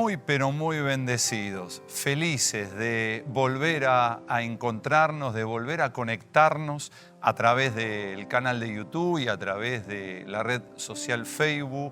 muy, pero muy bendecidos, felices de volver a encontrarnos, de volver a conectarnos a través del canal de YouTube y a través de la red social Facebook,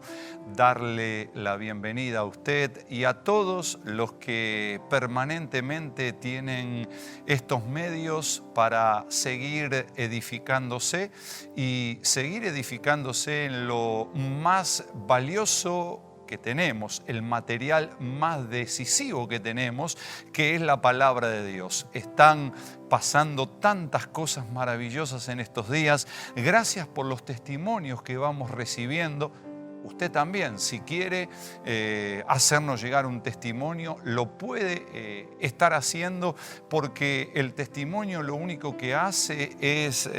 darle la bienvenida a usted y a todos los que permanentemente tienen estos medios para seguir edificándose y seguir edificándose en lo más valioso que tenemos, el material más decisivo que tenemos, que es la palabra de Dios. Están pasando tantas cosas maravillosas en estos días. Gracias por los testimonios que vamos recibiendo. Usted también, si quiere hacernos llegar un testimonio, lo puede estar haciendo, porque el testimonio lo único que hace es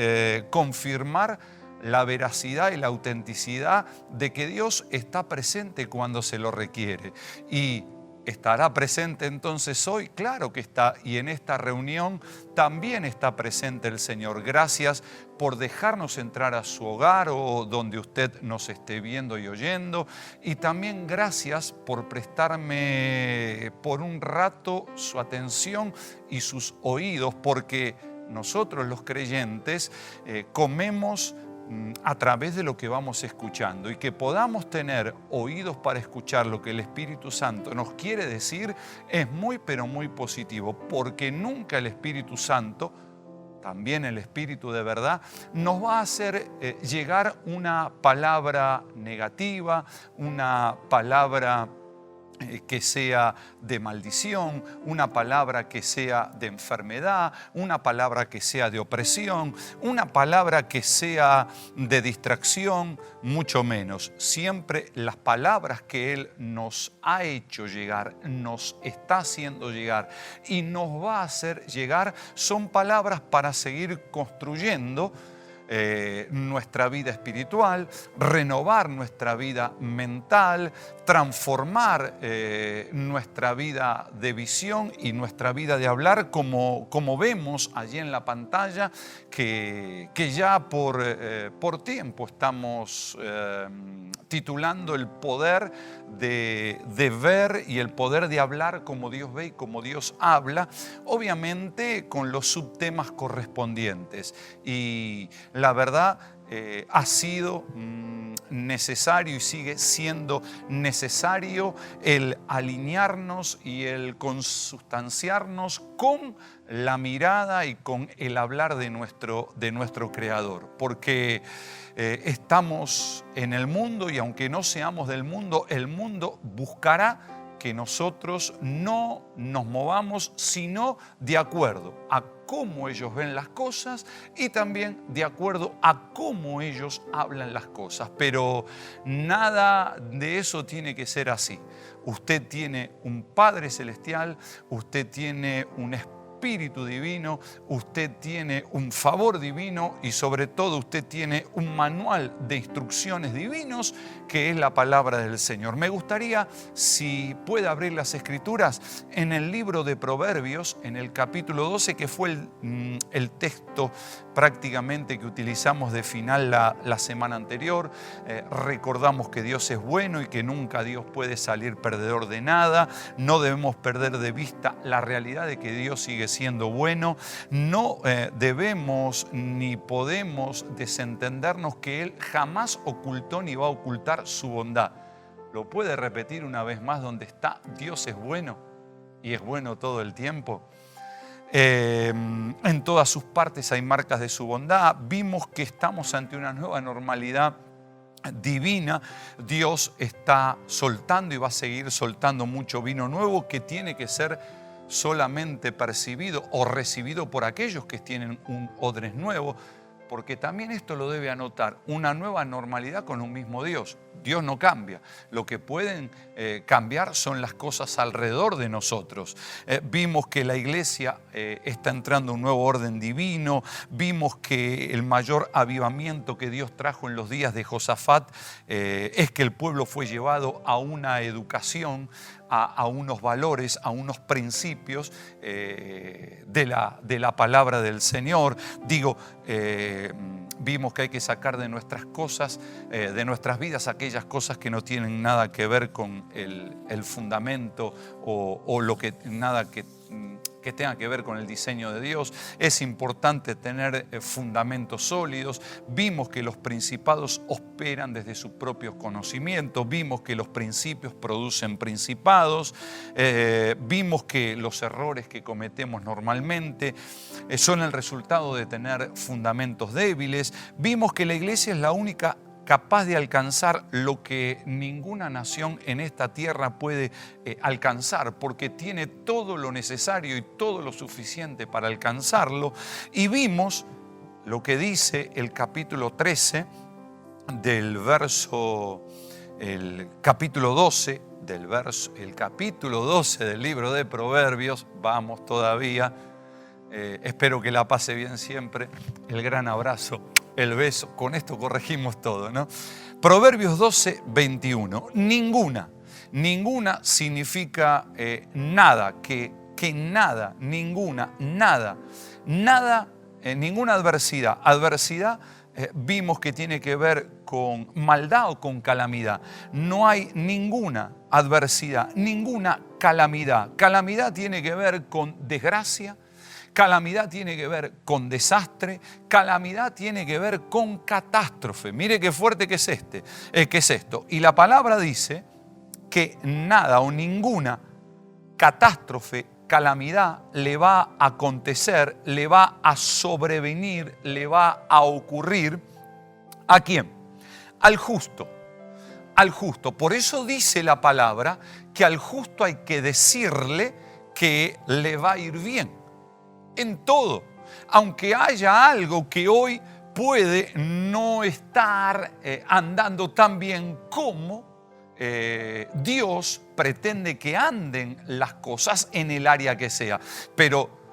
confirmar la veracidad y la autenticidad de que Dios está presente cuando se lo requiere. Y ¿estará presente entonces hoy? Claro que está, y en esta reunión también está presente el Señor. Gracias por dejarnos entrar a su hogar o donde usted nos esté viendo y oyendo. Y también gracias por prestarme por un rato su atención y sus oídos, porque nosotros los creyentes comemos a través de lo que vamos escuchando, y que podamos tener oídos para escuchar lo que el Espíritu Santo nos quiere decir es muy, pero muy positivo, porque nunca el Espíritu Santo, también el Espíritu de verdad, nos va a hacer llegar una palabra negativa, una palabra que sea de maldición, una palabra que sea de enfermedad, una palabra que sea de opresión, una palabra que sea de distracción, mucho menos. Siempre las palabras que Él nos ha hecho llegar, nos está haciendo llegar y nos va a hacer llegar, son palabras para seguir construyendo nuestra vida espiritual, renovar nuestra vida mental, transformar nuestra vida de visión y nuestra vida de hablar, como vemos allí en la pantalla, que ya por tiempo estamos titulando el poder de ver y el poder de hablar como Dios ve y como Dios habla, obviamente con los subtemas correspondientes. Y la verdad ha sido necesario y sigue siendo necesario el alinearnos y el consustanciarnos con la mirada y con el hablar de nuestro Creador, porque estamos en el mundo, y aunque no seamos del mundo, el mundo buscará que nosotros no nos movamos sino de acuerdo a cómo ellos ven las cosas y también de acuerdo a cómo ellos hablan las cosas. Pero nada de eso tiene que ser así. Usted tiene un Padre Celestial, usted tiene un Espíritu Divino, usted tiene un favor divino y sobre todo usted tiene un manual de instrucciones divinos que es la palabra del Señor. Me gustaría, si puede abrir las Escrituras, en el libro de Proverbios, en el capítulo 12, que fue el texto prácticamente que utilizamos de final la semana anterior. Recordamos que Dios es bueno y que nunca Dios puede salir perdedor de nada. No debemos perder de vista la realidad de que Dios sigue siendo bueno. No debemos ni podemos desentendernos que Él jamás ocultó ni va a ocultar su bondad. ¿Lo puede repetir una vez más donde está? Dios es bueno y es bueno todo el tiempo. En todas sus partes hay marcas de su bondad. Vimos que estamos ante una nueva normalidad divina. Dios está soltando y va a seguir soltando mucho vino nuevo que tiene que ser solamente percibido o recibido por aquellos que tienen un odres nuevo, porque también esto lo debe anotar, una nueva normalidad con un mismo Dios. Dios no cambia. Lo que pueden cambiar son las cosas alrededor de nosotros. Vimos que la iglesia está entrando en un nuevo orden divino. Vimos que el mayor avivamiento que Dios trajo en los días de Josafat es que el pueblo fue llevado a una educación, a unos valores, a unos principios de la palabra del Señor. Digo, Vimos que hay que sacar de nuestras cosas, de nuestras vidas, aquellas cosas que no tienen nada que ver con el fundamento o lo que nada que tenga que ver con el diseño de Dios. Es importante tener fundamentos sólidos. Vimos que los principados operan desde sus propios conocimientos. Vimos que los principios producen principados. Vimos que los errores que cometemos normalmente son el resultado de tener fundamentos débiles. Vimos que la iglesia es la única capaz de alcanzar lo que ninguna nación en esta tierra puede alcanzar, porque tiene todo lo necesario y todo lo suficiente para alcanzarlo. Y vimos lo que dice el capítulo 13 del verso, el capítulo 12 el capítulo 12 del libro de Proverbios. Vamos todavía. Espero que la pase bien siempre. El gran abrazo, el beso. Con esto corregimos todo, ¿no? Proverbios 12, 21. Ninguna significa nada, que nada, ninguna adversidad. Adversidad vimos que tiene que ver con maldad o con calamidad. No hay ninguna adversidad, ninguna calamidad. Calamidad tiene que ver con desgracia. Calamidad tiene que ver con desastre, calamidad tiene que ver con catástrofe. Mire qué fuerte que es esto. Y la palabra dice que nada o ninguna catástrofe, calamidad le va a acontecer, le va a sobrevenir, le va a ocurrir. ¿A quién? Al justo. Al justo. Por eso dice la palabra que al justo hay que decirle que le va a ir bien. En todo, aunque haya algo que hoy puede no estar andando tan bien como Dios pretende que anden las cosas en el área que sea. Pero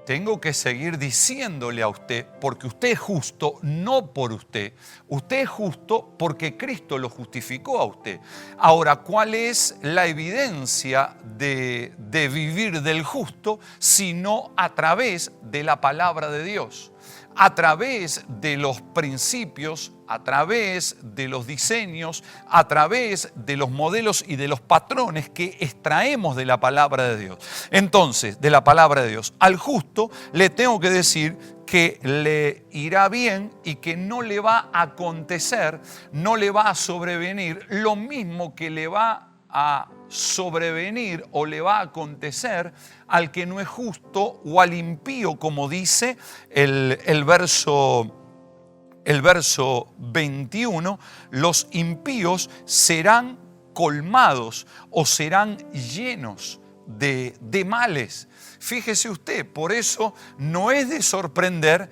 tengo que seguir diciéndole a usted, porque usted es justo, no por usted. Usted es justo porque Cristo lo justificó a usted. Ahora, ¿cuál es la evidencia de vivir del justo? Sino a través de la palabra de Dios, a través de los principios, a través de los diseños, a través de los modelos y de los patrones que extraemos de la palabra de Dios. Entonces, de la palabra de Dios, al justo le tengo que decir que le irá bien y que no le va a acontecer, no le va a sobrevenir lo mismo que le va a sobrevenir o le va a acontecer al que no es justo o al impío, como dice el verso 21, los impíos serán colmados o serán llenos de males. Fíjese usted, por eso no es de sorprender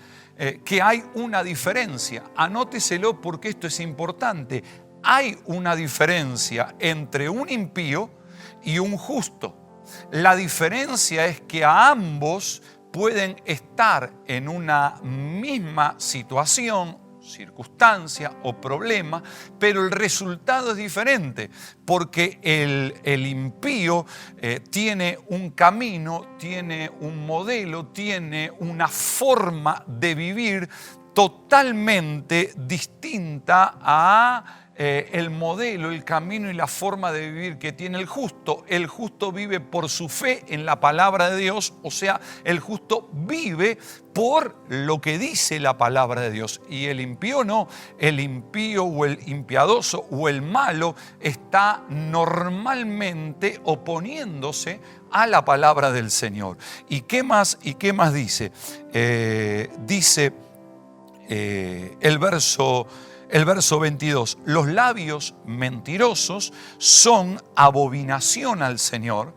que hay una diferencia. Anóteselo porque esto es importante. Hay una diferencia entre un impío y un justo. La diferencia es que a ambos pueden estar en una misma situación, circunstancia o problema, pero el resultado es diferente, porque el impío tiene un camino, tiene un modelo, tiene una forma de vivir totalmente distinta a el modelo, el camino y la forma de vivir que tiene el justo. El justo vive por su fe en la palabra de Dios, o sea, el justo vive por lo que dice la palabra de Dios. Y el impío no, el impío o el impiadoso o el malo está normalmente oponiéndose a la palabra del Señor. ¿Y qué más dice? Dice el verso 22, los labios mentirosos son abominación al Señor,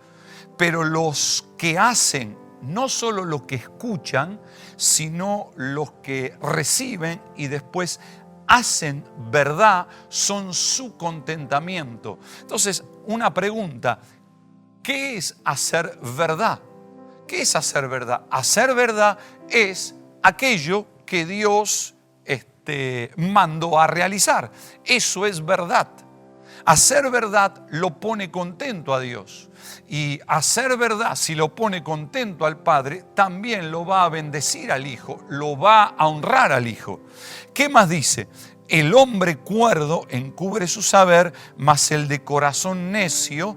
pero los que hacen, no solo los que escuchan, sino los que reciben y después hacen verdad, son su contentamiento. Entonces, una pregunta, ¿qué es hacer verdad? ¿Qué es hacer verdad? Hacer verdad es aquello que Dios mandó a realizar. Eso es verdad. Hacer verdad lo pone contento a Dios. Y hacer verdad, si lo pone contento al Padre, también lo va a bendecir al Hijo, lo va a honrar al Hijo. ¿Qué más dice? El hombre cuerdo encubre su saber, mas el de corazón necio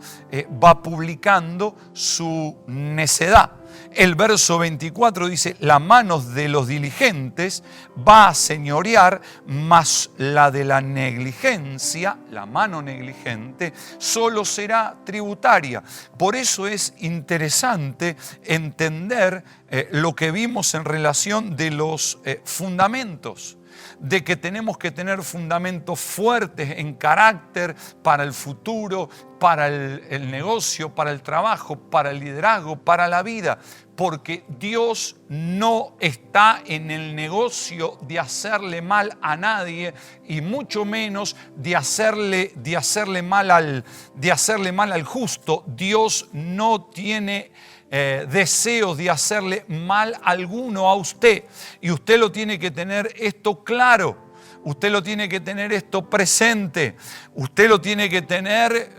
va publicando su necedad. El verso 24 dice, la mano de los diligentes va a señorear, mas la de la negligencia, la mano negligente, solo será tributaria. Por eso es interesante entender lo que vimos en relación de los fundamentos, de que tenemos que tener fundamentos fuertes en carácter para el futuro, para el negocio, para el trabajo, para el liderazgo, para la vida. Porque Dios no está en el negocio de hacerle mal a nadie y mucho menos de hacerle mal al justo. Dios no tiene deseos de hacerle mal alguno a usted. Y usted lo tiene que tener esto claro. Usted lo tiene que tener esto presente. Usted lo tiene que tener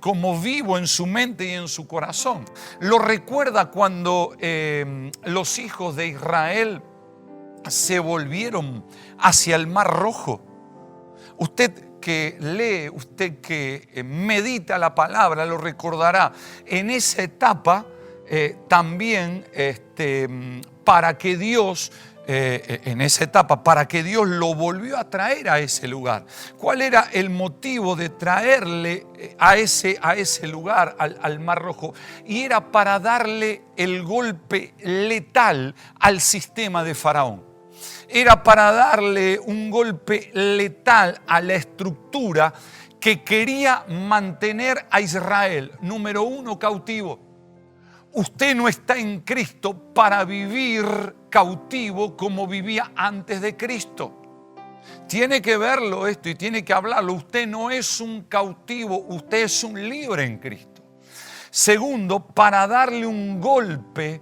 como vivo en su mente y en su corazón. Lo recuerda cuando los hijos de Israel se volvieron hacia el Mar Rojo. Usted que lee, usted que medita la palabra, lo recordará. En esa etapa también para que Dios... en esa etapa, para que Dios lo volvió a traer a ese lugar. ¿Cuál era el motivo de traerle a ese lugar, al Mar Rojo? Y era para darle el golpe letal al sistema de Faraón. Era para darle un golpe letal a la estructura que quería mantener a Israel, número uno, cautivo. Usted no está en Cristo para vivir cautivo como vivía antes de Cristo. Tiene que verlo esto y tiene que hablarlo. Usted no es un cautivo, usted es un libre en Cristo. Segundo, para darle un golpe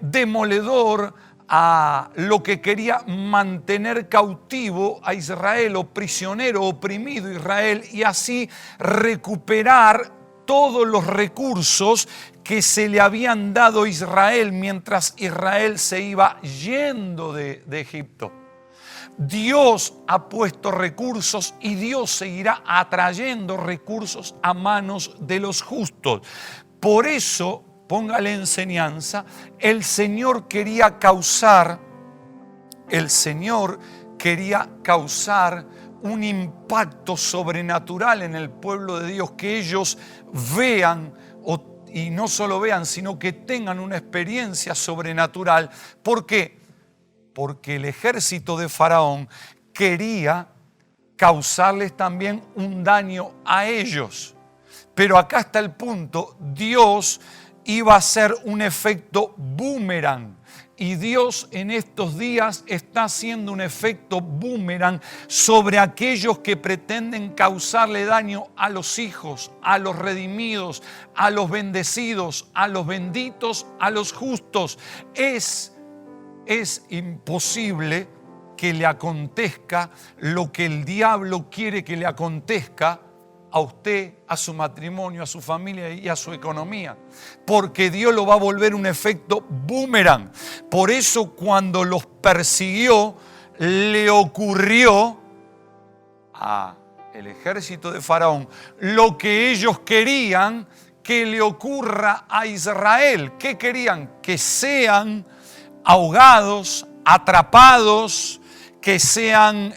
demoledor a lo que quería mantener cautivo a Israel, o prisionero, oprimido Israel, y así recuperar todos los recursos que se le habían dado a Israel mientras Israel se iba yendo de Egipto. Dios ha puesto recursos y Dios seguirá atrayendo recursos a manos de los justos. Por eso, póngale enseñanza, el Señor quería causar un impacto sobrenatural en el pueblo de Dios, que ellos vean, y no solo vean, sino que tengan una experiencia sobrenatural. ¿Por qué? Porque el ejército de Faraón quería causarles también un daño a ellos. Pero acá está el punto: Dios iba a hacer un efecto boomerang. Y Dios en estos días está haciendo un efecto boomerang sobre aquellos que pretenden causarle daño a los hijos, a los redimidos, a los bendecidos, a los benditos, a los justos. Es imposible que le acontezca lo que el diablo quiere que le acontezca a usted, a su matrimonio, a su familia y a su economía, porque Dios lo va a volver un efecto boomerang. Por eso, cuando los persiguió, le ocurrió al ejército de Faraón lo que ellos querían que le ocurra a Israel. ¿Qué querían? Que sean ahogados, atrapados, que sean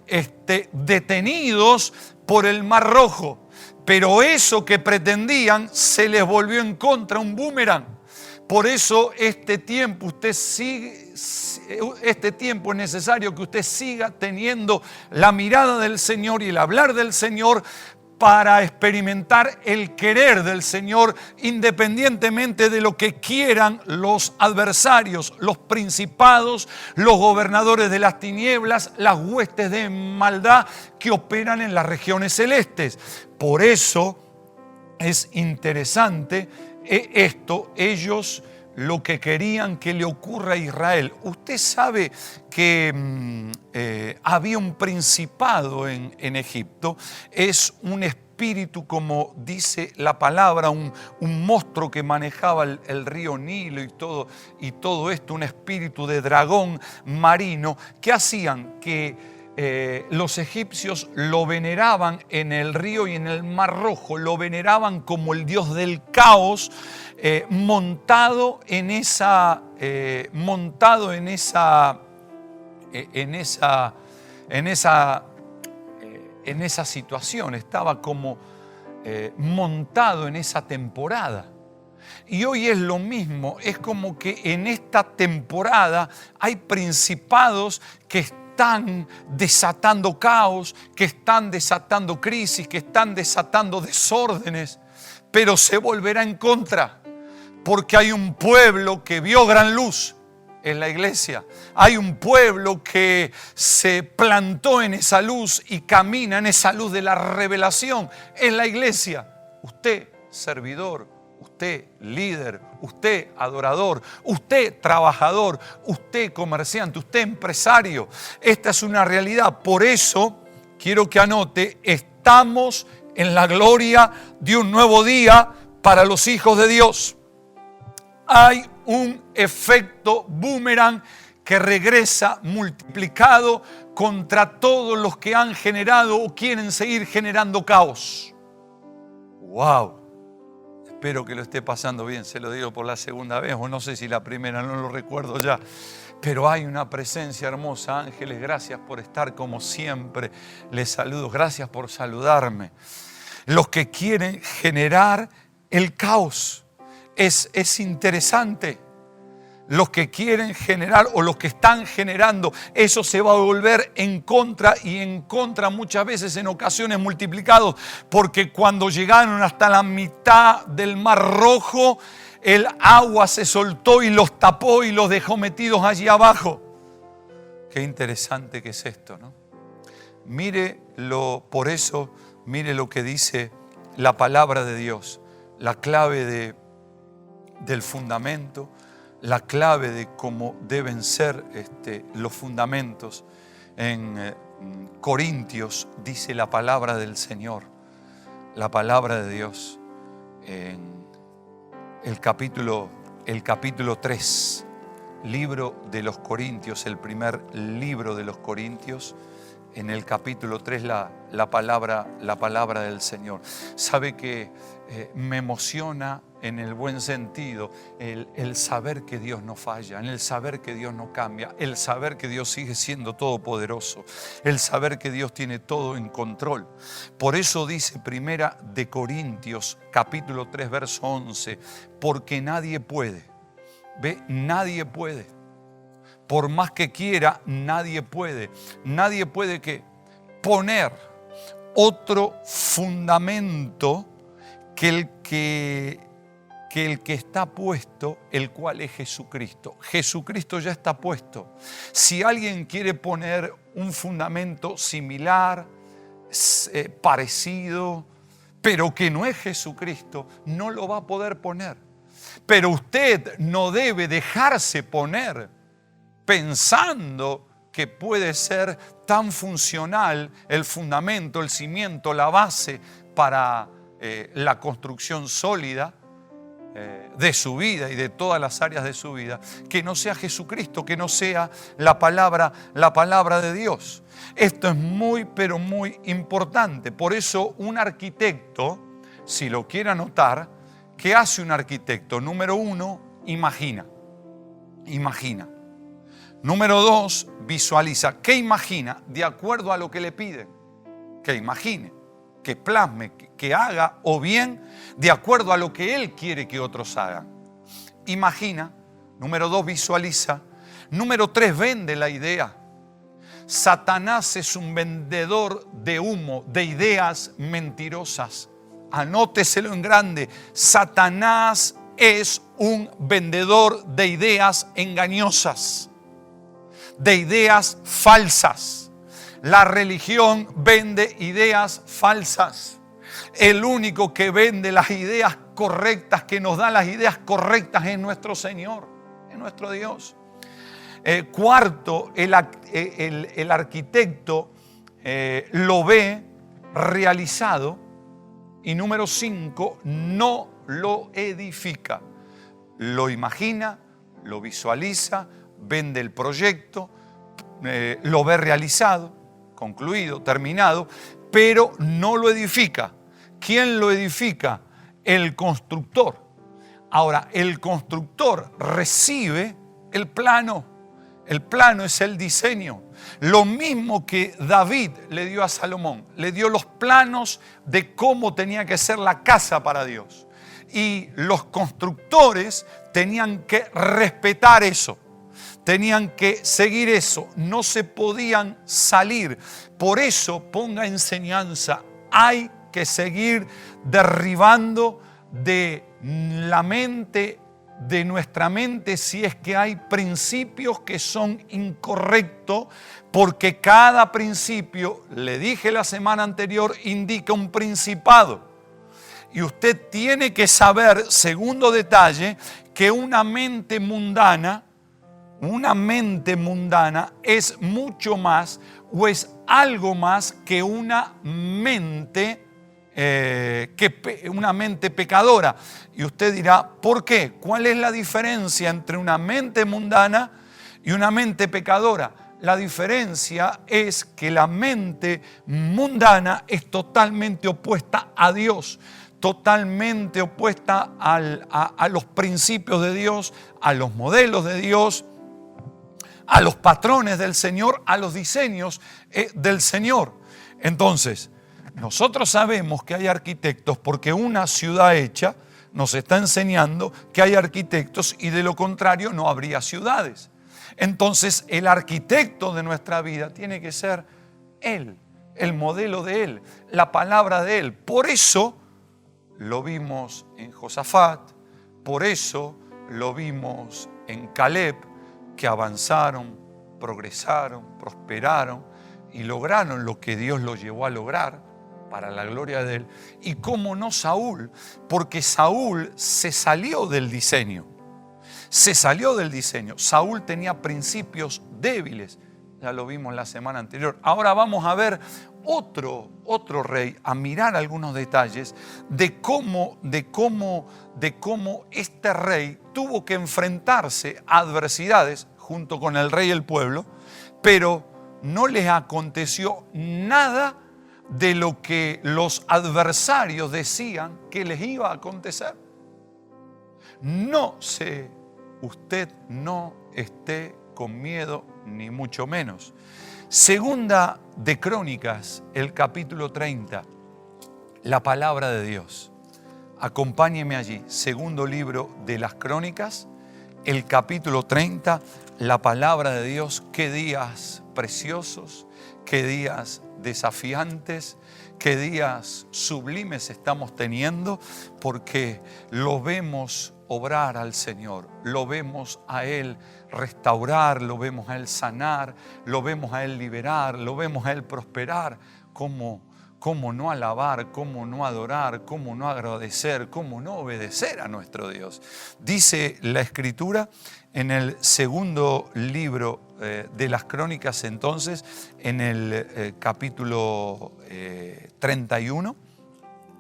detenidos por el Mar Rojo. Pero eso que pretendían se les volvió en contra, un boomerang. Por eso este tiempo es necesario que usted siga teniendo la mirada del Señor y el hablar del Señor, para experimentar el querer del Señor, independientemente de lo que quieran los adversarios, los principados, los gobernadores de las tinieblas, las huestes de maldad que operan en las regiones celestes. Por eso es interesante esto. Ellos lo que querían que le ocurra a Israel. Usted sabe que había un principado en Egipto, es un espíritu, como dice la palabra, un monstruo que manejaba el río Nilo y todo esto, un espíritu de dragón marino, que hacían que los egipcios lo veneraban en el río y en el Mar Rojo, lo veneraban como el dios del caos, montado en esa situación, estaba como montado en esa temporada. Y hoy es lo mismo, es como que en esta temporada hay principados que están desatando caos, que están desatando crisis, que están desatando desórdenes, pero se volverá en contra, porque hay un pueblo que vio gran luz en la iglesia. Hay un pueblo que se plantó en esa luz y camina en esa luz de la revelación en la iglesia. Usted, servidor, usted líder, usted adorador, usted trabajador, usted comerciante, usted empresario. Esta es una realidad. Por eso quiero que anote, estamos en la gloria de un nuevo día para los hijos de Dios. Hay un efecto boomerang que regresa multiplicado contra todos los que han generado o quieren seguir generando caos. ¡Wow! Espero que lo esté pasando bien, se lo digo por la segunda vez, o no sé si la primera, no lo recuerdo ya. Pero hay una presencia hermosa. Ángeles, gracias por estar como siempre. Les saludo, gracias por saludarme. Los que quieren generar el caos. Es interesante. Los que quieren generar o los que están generando, eso se va a volver en contra y en contra muchas veces en ocasiones multiplicados, porque cuando llegaron hasta la mitad del Mar Rojo, el agua se soltó y los tapó y los dejó metidos allí abajo. Qué interesante que es esto, ¿no? Por eso, mire lo que dice la palabra de Dios, la clave del fundamento, la clave de cómo deben ser los fundamentos. En Corintios dice la palabra del Señor, la palabra de Dios, en el capítulo 3, libro de los Corintios, el primer libro de los Corintios, en el capítulo 3 la palabra del Señor. Sabe que me emociona en el buen sentido el saber que Dios no falla, en el saber que Dios no cambia, el saber que Dios sigue siendo todopoderoso, el saber que Dios tiene todo en control. Por eso dice Primera de Corintios, capítulo 3, verso 11, porque nadie puede, nadie puede. Por más que quiera, nadie puede que poner otro fundamento que el que está puesto, el cual es Jesucristo. Jesucristo ya está puesto. Si alguien quiere poner un fundamento similar, parecido, pero que no es Jesucristo, no lo va a poder poner. Pero usted no debe dejarse poner pensando que puede ser tan funcional el fundamento, el cimiento, la base para la construcción sólida de su vida y de todas las áreas de su vida, que no sea Jesucristo, que no sea la palabra de Dios. Esto es muy, pero muy importante. Por eso un arquitecto, si lo quiere anotar, ¿qué hace un arquitecto? Número 1, imagina. Número 2, visualiza. ¿Qué imagina? De acuerdo a lo que le piden. Que imagine, que plasme, que haga, o bien de acuerdo a lo que él quiere que otros hagan. Imagina. Número 2, visualiza. Número 3, vende la idea. Satanás es un vendedor de humo, de ideas mentirosas. Anóteselo en grande. Satanás es un vendedor de ideas engañosas, de ideas falsas. La religión vende ideas falsas. El único que vende las ideas correctas, que nos da las ideas correctas en nuestro Señor, en nuestro Dios. Cuarto, el arquitecto lo ve realizado. Y número 5, no lo edifica. Lo imagina, lo visualiza, vende el proyecto, lo ve realizado, concluido, terminado, pero no lo edifica. ¿Quién lo edifica? El constructor. Ahora, el constructor recibe el plano. El plano es el diseño. Lo mismo que David le dio a Salomón. Le dio los planos de cómo tenía que ser la casa para Dios. Y los constructores tenían que respetar eso. Tenían que seguir eso. No se podían salir. Por eso, ponga enseñanza. Hay que seguir derribando de la mente, de nuestra mente, si es que hay principios que son incorrectos, porque cada principio, le dije la semana anterior, indica un principado. Y usted tiene que saber, segundo detalle, que una mente mundana es mucho más o es algo más que una mente una mente pecadora. Y usted dirá, ¿por qué? ¿Cuál es la diferencia entre una mente mundana y una mente pecadora? La diferencia es que la mente mundana es totalmente opuesta a Dios, totalmente opuesta a los principios de Dios, a los modelos de Dios, a los patrones del Señor, a los diseños del Señor. Entonces, nosotros sabemos que hay arquitectos porque una ciudad hecha nos está enseñando que hay arquitectos y de lo contrario no habría ciudades. Entonces el arquitecto de nuestra vida tiene que ser Él, el modelo de Él, la palabra de Él. Por eso lo vimos en Josafat, por eso lo vimos en Caleb, que avanzaron, progresaron, prosperaron y lograron lo que Dios los llevó a lograr para la gloria de Él. Y cómo no Saúl, porque Saúl se salió del diseño. Se salió del diseño. Saúl tenía principios débiles. Ya lo vimos la semana anterior. Ahora vamos a ver otro rey, a mirar algunos detalles de cómo este rey tuvo que enfrentarse a adversidades junto con el rey y el pueblo, pero no les aconteció nada de lo que los adversarios decían que les iba a acontecer. Usted no esté con miedo, ni mucho menos. Segunda de Crónicas, el capítulo 30, la palabra de Dios. Acompáñeme allí. Segundo libro de las Crónicas, el capítulo 30, la palabra de Dios. Qué días preciosos, qué días desafiantes, qué días sublimes estamos teniendo, porque lo vemos obrar al Señor, lo vemos a Él restaurar, lo vemos a Él sanar, lo vemos a Él liberar, lo vemos a Él prosperar. ¿Cómo no alabar, cómo no adorar, cómo no agradecer, cómo no obedecer a nuestro Dios? Dice la Escritura en el segundo libro de las Crónicas, entonces, en el capítulo 31,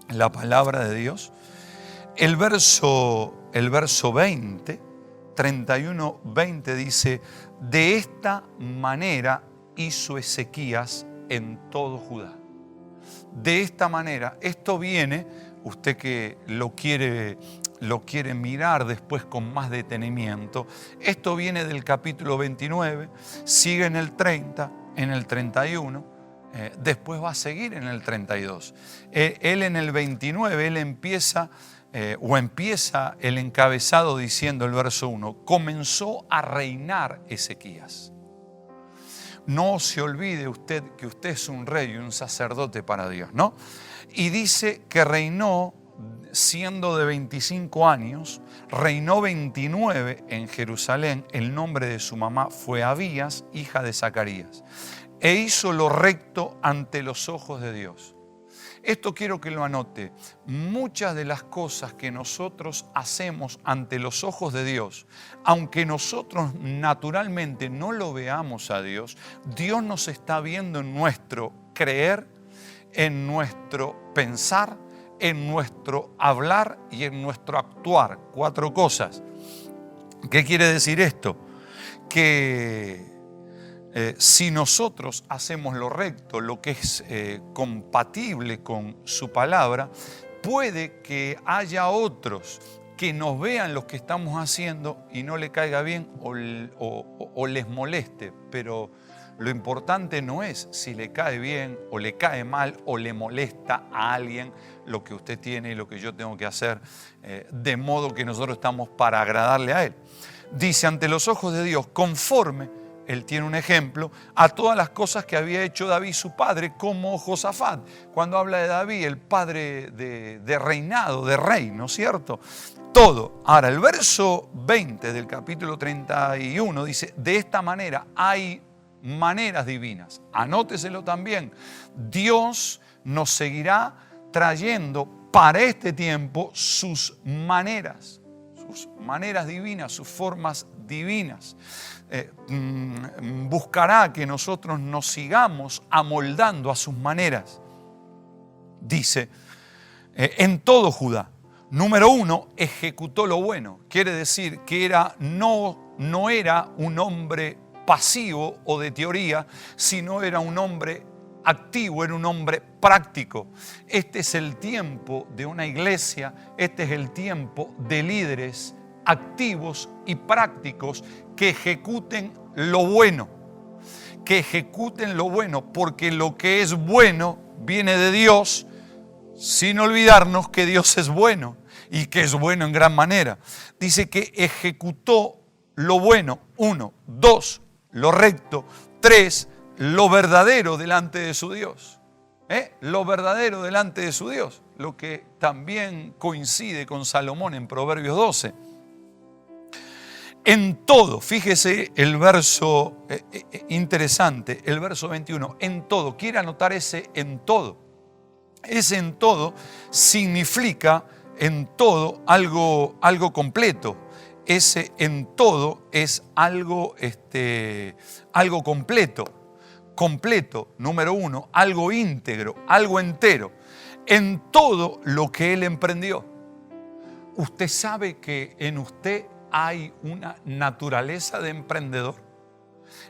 la palabra de Dios, el verso 20, 31, 20 dice: de esta manera hizo Ezequías en todo Judá. De esta manera, esto viene, usted que lo quiere mirar después con más detenimiento, esto viene del capítulo 29, sigue en el 30, en el 31, después va a seguir en el 32. Él en el 29, él empieza el encabezado diciendo el verso 1, comenzó a reinar Ezequías. No se olvide usted que usted es un rey y un sacerdote para Dios, ¿no? Y dice que reinó siendo de 25 años, reinó 29 en Jerusalén. El nombre de su mamá fue Abías, hija de Zacarías. E hizo lo recto ante los ojos de Dios. Esto quiero que lo anote. Muchas de las cosas que nosotros hacemos ante los ojos de Dios, aunque nosotros naturalmente no lo veamos a Dios, Dios nos está viendo en nuestro creer, en nuestro pensar, en nuestro hablar y en nuestro actuar. 4 cosas. ¿Qué quiere decir esto? Que si nosotros hacemos lo recto, lo que es compatible con su palabra, puede que haya otros que nos vean lo que estamos haciendo y no le caiga bien o les moleste, pero lo importante no es si le cae bien o le cae mal o le molesta a alguien lo que usted tiene y lo que yo tengo que hacer, de modo que nosotros estamos para agradarle a Él. Dice, ante los ojos de Dios, conforme, él tiene un ejemplo, a todas las cosas que había hecho David su padre, como Josafat. Cuando habla de David, el padre de reinado, de rey, ¿no es cierto? Todo. Ahora, el verso 20 del capítulo 31 dice, de esta manera hay maneras divinas. Anóteselo también. Dios nos seguirá trayendo para este tiempo sus maneras divinas, sus formas divinas. Buscará que nosotros nos sigamos amoldando a sus maneras. Dice, en todo Judá, número 1, ejecutó lo bueno. Quiere decir que no era un hombre pasivo o de teoría, sino era un hombre activo, era un hombre práctico. Este es el tiempo de una iglesia, este es el tiempo de líderes activos y prácticos que ejecuten lo bueno, porque lo que es bueno viene de Dios, sin olvidarnos que Dios es bueno y que es bueno en gran manera. Dice que ejecutó lo bueno, 1, 2, lo recto, 3, lo verdadero delante de su Dios. Lo verdadero delante de su Dios, lo que también coincide con Salomón en Proverbios 12. En todo, fíjese el verso interesante, el verso 21, en todo, quiere anotar ese en todo. Ese en todo significa en todo algo completo. Ese en todo es algo completo. Completo, número 1, algo íntegro, algo entero. En todo lo que él emprendió. Usted sabe que en usted hay una naturaleza de emprendedor.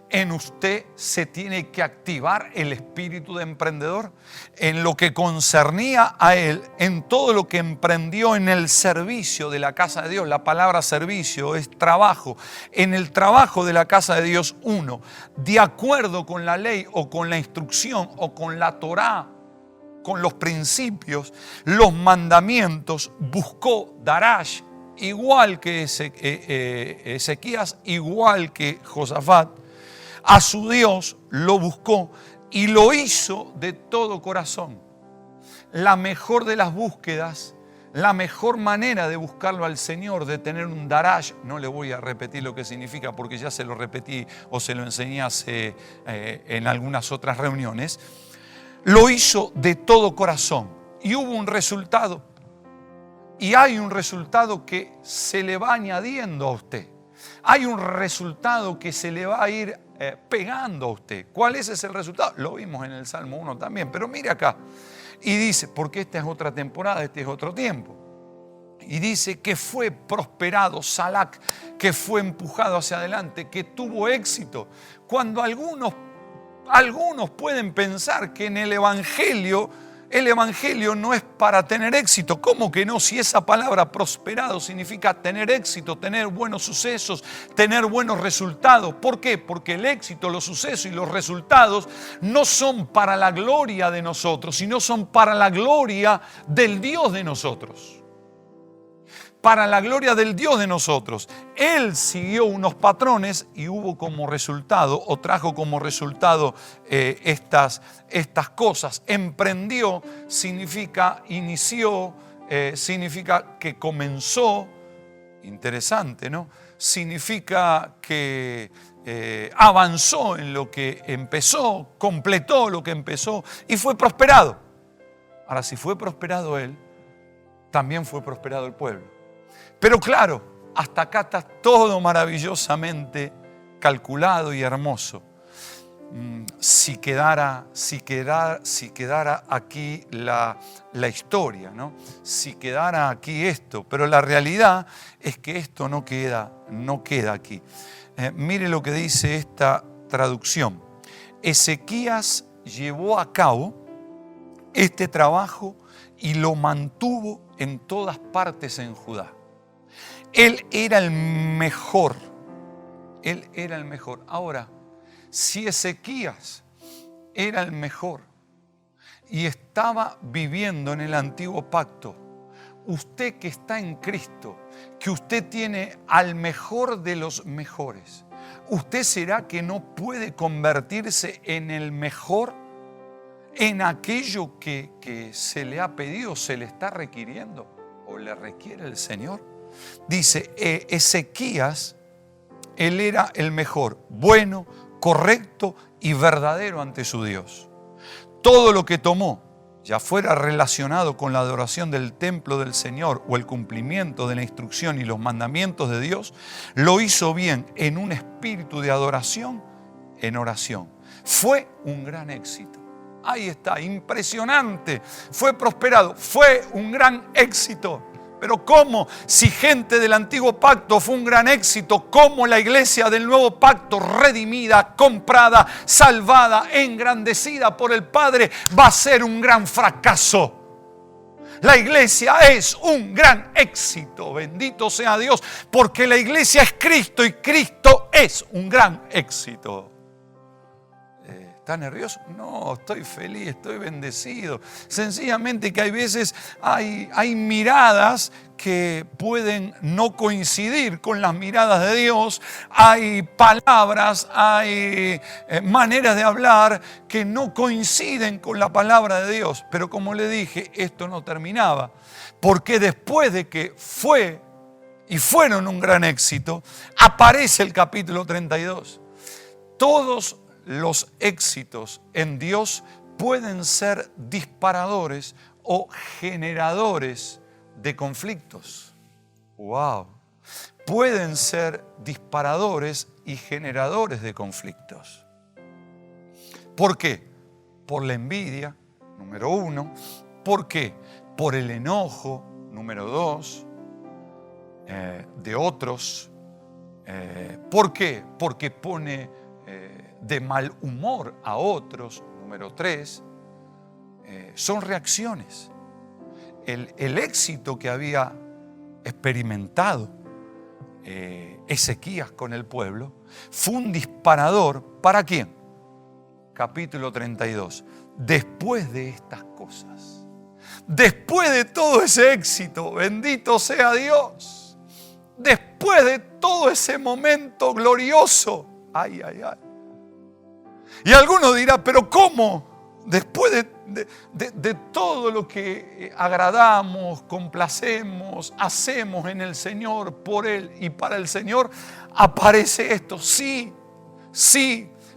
En usted se tiene que activar el espíritu de emprendedor. En lo que concernía a él, en todo lo que emprendió en el servicio de la casa de Dios. La palabra servicio es trabajo. En el trabajo de la casa de Dios, 1, de acuerdo con la ley o con la instrucción o con la Torá, con los principios, los mandamientos, buscó Darash, igual que Ezequías, igual que Josafat, a su Dios lo buscó y lo hizo de todo corazón. La mejor de las búsquedas, la mejor manera de buscarlo al Señor, de tener un darash, no le voy a repetir lo que significa porque ya se lo repetí o se lo enseñé en algunas otras reuniones, lo hizo de todo corazón y hubo un resultado. Y hay un resultado que se le va añadiendo a usted. Hay un resultado que se le va a ir pegando a usted. ¿Cuál es ese resultado? Lo vimos en el Salmo 1 también, pero mire acá. Y dice, porque esta es otra temporada, este es otro tiempo. Y dice que fue prosperado Salak, que fue empujado hacia adelante, que tuvo éxito. Cuando algunos pueden pensar que en el Evangelio no es para tener éxito. ¿Cómo que no? Si esa palabra prosperado significa tener éxito, tener buenos sucesos, tener buenos resultados. ¿Por qué? Porque el éxito, los sucesos y los resultados no son para la gloria de nosotros, sino son para la gloria del Dios de nosotros. Para la gloria del Dios de nosotros. Él siguió unos patrones y hubo como resultado, o trajo como resultado estas cosas. Emprendió significa inició, significa que comenzó, interesante, ¿no? Significa que avanzó en lo que empezó, completó lo que empezó y fue prosperado. Ahora, si fue prosperado él, también fue prosperado el pueblo. Pero claro, hasta acá está todo maravillosamente calculado y hermoso. Si quedara aquí la historia, ¿no? Si quedara aquí esto, pero la realidad es que esto no queda aquí. Mire lo que dice esta traducción. Ezequías llevó a cabo este trabajo y lo mantuvo en todas partes en Judá. Él era el mejor. Él era el mejor. Ahora, si Ezequías era el mejor y estaba viviendo en el antiguo pacto, usted que está en Cristo, que usted tiene al mejor de los mejores, ¿usted será que no puede convertirse en el mejor en aquello que se le ha pedido, se le está requiriendo o le requiere el Señor? Dice, Ezequías, él era el mejor, bueno, correcto y verdadero ante su Dios. Todo lo que tomó, ya fuera relacionado con la adoración del templo del Señor o el cumplimiento de la instrucción y los mandamientos de Dios, lo hizo bien en un espíritu de adoración, en oración. Fue un gran éxito. Ahí está, impresionante. Fue prosperado, fue un gran éxito. Pero ¿cómo? Si gente del antiguo pacto fue un gran éxito, ¿cómo la iglesia del nuevo pacto, redimida, comprada, salvada, engrandecida por el Padre, va a ser un gran fracaso? La iglesia es un gran éxito, bendito sea Dios, porque la iglesia es Cristo y Cristo es un gran éxito. ¿Está nervioso? No, estoy feliz, estoy bendecido. Sencillamente que hay veces hay miradas que pueden no coincidir con las miradas de Dios. Hay palabras, hay maneras de hablar que no coinciden con la palabra de Dios. Pero como le dije, esto no terminaba. Porque después de que fueron un gran éxito, aparece el capítulo 32. Todos los éxitos en Dios pueden ser disparadores o generadores de conflictos. ¡Wow! Pueden ser disparadores y generadores de conflictos. ¿Por qué? Por la envidia, número 1. ¿Por qué? Por el enojo, número 2, de otros. ¿Por qué? Porque pone de mal humor a otros, número 3, son reacciones. El éxito que había experimentado Ezequías con el pueblo fue un disparador. ¿Para quién? Capítulo 32. Después de estas cosas, después de todo ese éxito, bendito sea Dios, después de todo ese momento glorioso, ay, ay, ay. Y alguno dirá, pero ¿cómo? Después de todo lo que agradamos, complacemos, hacemos en el Señor, por Él y para el Señor, aparece esto. Sí,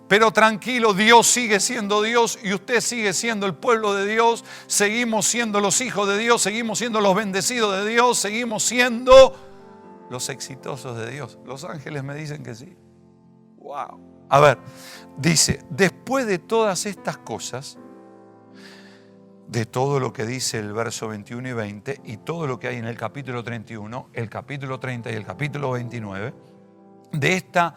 pero tranquilo, Dios sigue siendo Dios y usted sigue siendo el pueblo de Dios. Seguimos siendo los hijos de Dios, seguimos siendo los bendecidos de Dios, seguimos siendo los exitosos de Dios. Los ángeles me dicen que sí. ¡Wow! A ver, dice, después de todas estas cosas, de todo lo que dice el verso 21 y 20 y todo lo que hay en el capítulo 31, el capítulo 30 y el capítulo 29, de esta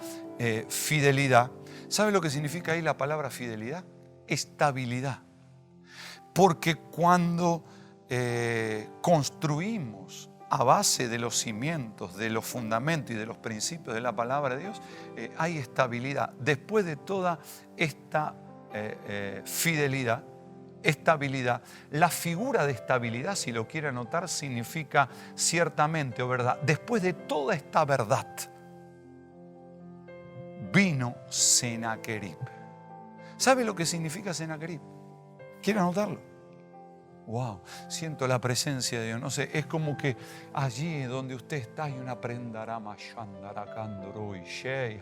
fidelidad. ¿Sabe lo que significa ahí la palabra fidelidad? Estabilidad. Porque cuando construimos a base de los cimientos, de los fundamentos y de los principios de la palabra de Dios, hay estabilidad. Después de toda esta fidelidad, estabilidad, la figura de estabilidad, si lo quiere anotar, significa ciertamente o verdad. Después de toda esta verdad, vino Sennacherib. ¿Sabe lo que significa Sennacherib? ¿Quiere anotarlo? Wow, siento la presencia de Dios. No sé, es como que allí donde usted está hay una prenda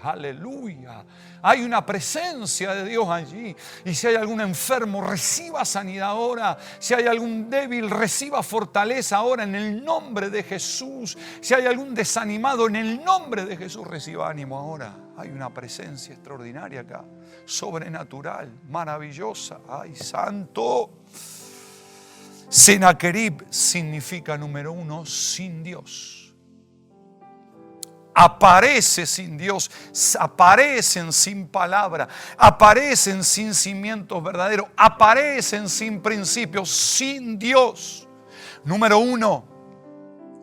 aleluya. Hay una presencia de Dios allí. Y si hay algún enfermo, reciba sanidad ahora. Si hay algún débil, reciba fortaleza ahora en el nombre de Jesús. Si hay algún desanimado, en el nombre de Jesús, reciba ánimo ahora. Hay una presencia extraordinaria acá, sobrenatural, maravillosa. ¡Ay, santo! Sennacherib significa, número uno, sin Dios. Aparece sin Dios, aparecen sin palabra, aparecen sin cimientos verdaderos, aparecen sin principios, sin Dios. Número uno,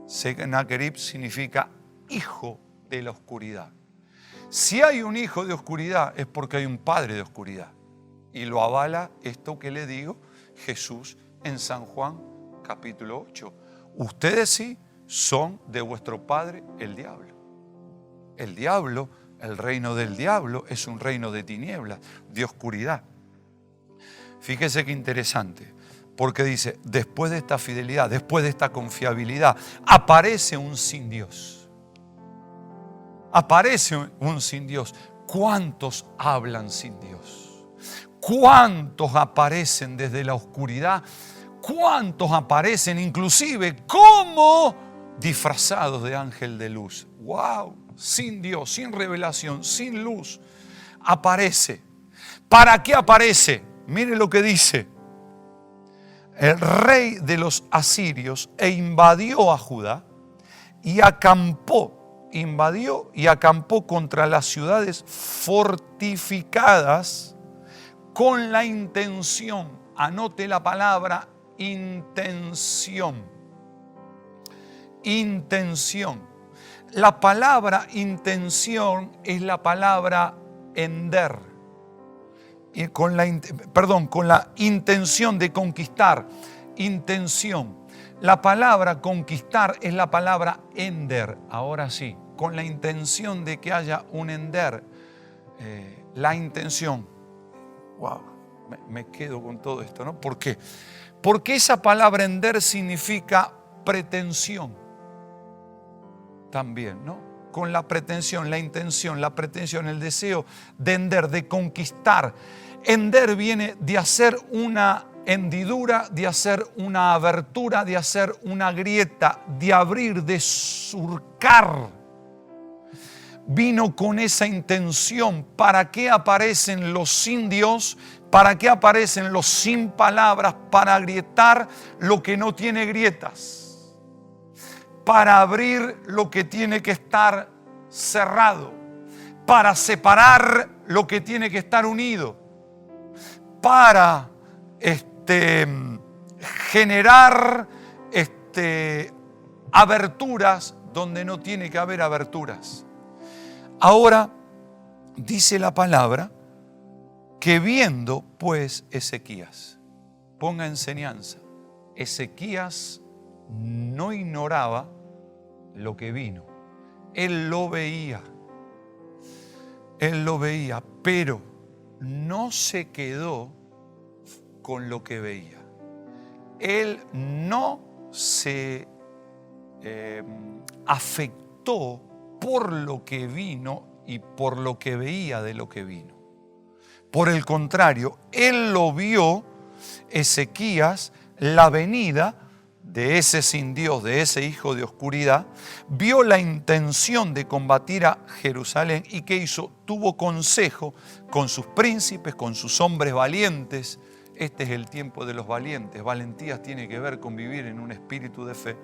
Sennacherib significa hijo de la oscuridad. Si hay un hijo de oscuridad es porque hay un padre de oscuridad. Y lo avala esto que le digo, Jesús en San Juan capítulo 8. Ustedes sí son de vuestro padre el diablo. El diablo, el reino del diablo es un reino de tinieblas, de oscuridad. Fíjese qué interesante, porque dice, después de esta fidelidad, después de esta confiabilidad, aparece un sin Dios. Aparece un sin Dios. ¿Cuántos hablan sin Dios? ¿Cuántos aparecen desde la oscuridad? ¿Cuántos aparecen inclusive como disfrazados de ángel de luz? ¡Wow! Sin Dios, sin revelación, sin luz. Aparece. ¿Para qué aparece? Mire lo que dice. El rey de los asirios invadió a Judá y invadió y acampó contra las ciudades fortificadas con la intención, anote la palabra, intención. Intención. La palabra intención es la palabra ender. Y con la intención de conquistar. Intención. La palabra conquistar es la palabra ender. Ahora sí, con la intención de que haya un ender. La intención. Wow, me quedo con todo esto, ¿no? ¿Por qué? Porque esa palabra ender significa pretensión también, ¿no? Con la pretensión, la intención, la pretensión, el deseo de ender, de conquistar. Ender viene de hacer una hendidura, de hacer una abertura, de hacer una grieta, de abrir, de surcar. Vino con esa intención. ¿Para qué aparecen los sin Dios? ¿Para qué aparecen los sin palabras? Para agrietar lo que no tiene grietas. Para abrir lo que tiene que estar cerrado. Para separar lo que tiene que estar unido. Para generar aberturas donde no tiene que haber aberturas. Ahora dice la palabra que viendo pues Ezequías, ponga enseñanza, Ezequías no ignoraba lo que vino, él lo veía, pero no se quedó con lo que veía, él no se afectó por lo que vino y por lo que veía de lo que vino. Por el contrario, él lo vio, Ezequías, la venida de ese sin Dios, de ese hijo de oscuridad, vio la intención de combatir a Jerusalén y ¿qué hizo? Tuvo consejo con sus príncipes, con sus hombres valientes. Este es el tiempo de los valientes. Valentías tiene que ver con vivir en un espíritu de fe.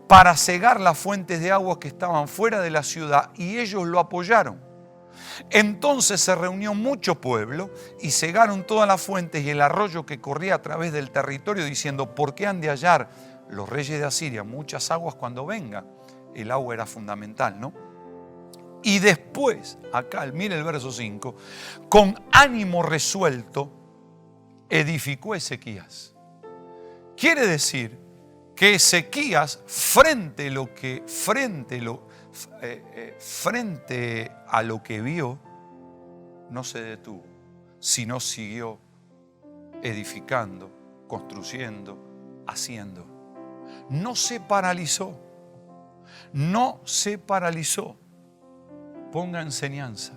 Para cegar las fuentes de agua que estaban fuera de la ciudad y ellos lo apoyaron. Entonces se reunió mucho pueblo y cegaron todas las fuentes y el arroyo que corría a través del territorio diciendo, ¿por qué han de hallar los reyes de Asiria muchas aguas cuando venga? El agua era fundamental, ¿no? Y después, acá, mire el verso 5, con ánimo resuelto edificó Ezequías. Quiere decir que Ezequías, frente a lo que vio, no se detuvo, sino siguió edificando, construyendo, haciendo. No se paralizó. No se paralizó. Ponga enseñanza.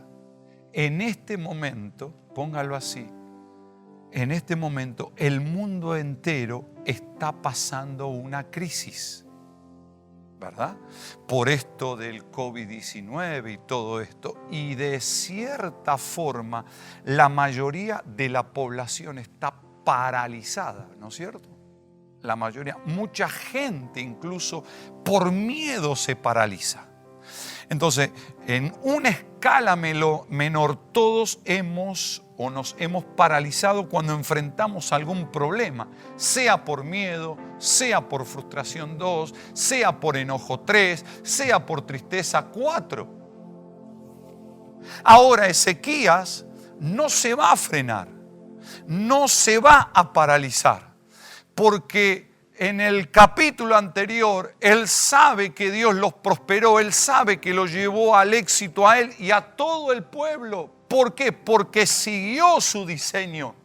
En este momento, póngalo así, en este momento el mundo entero está pasando una crisis, ¿verdad? Por esto del COVID-19 y todo esto. Y de cierta forma, la mayoría de la población está paralizada, ¿no es cierto? La mayoría, mucha gente incluso por miedo se paraliza. Entonces, en una escala menor, todos nos hemos paralizado cuando enfrentamos algún problema, sea por miedo, sea por frustración 2, sea por enojo 3, sea por tristeza 4. Ahora Ezequías no se va a frenar, no se va a paralizar, porque en el capítulo anterior, él sabe que Dios los prosperó, él sabe que los llevó al éxito a él y a todo el pueblo. ¿Por qué? Porque siguió su diseño.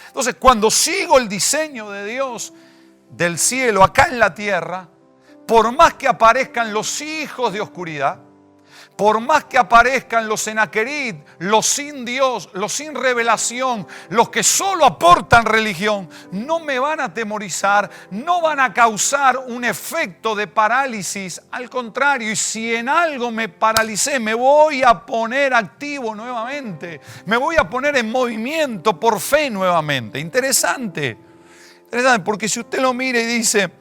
Entonces, cuando sigo el diseño de Dios del cielo acá en la tierra, por más que aparezcan los hijos de oscuridad, por más que aparezcan los Senaquerit, los sin Dios, los sin revelación, los que solo aportan religión, no me van a atemorizar, no van a causar un efecto de parálisis. Al contrario, y si en algo me paralicé, me voy a poner activo nuevamente, me voy a poner en movimiento por fe nuevamente. Interesante, porque si usted lo mira y dice,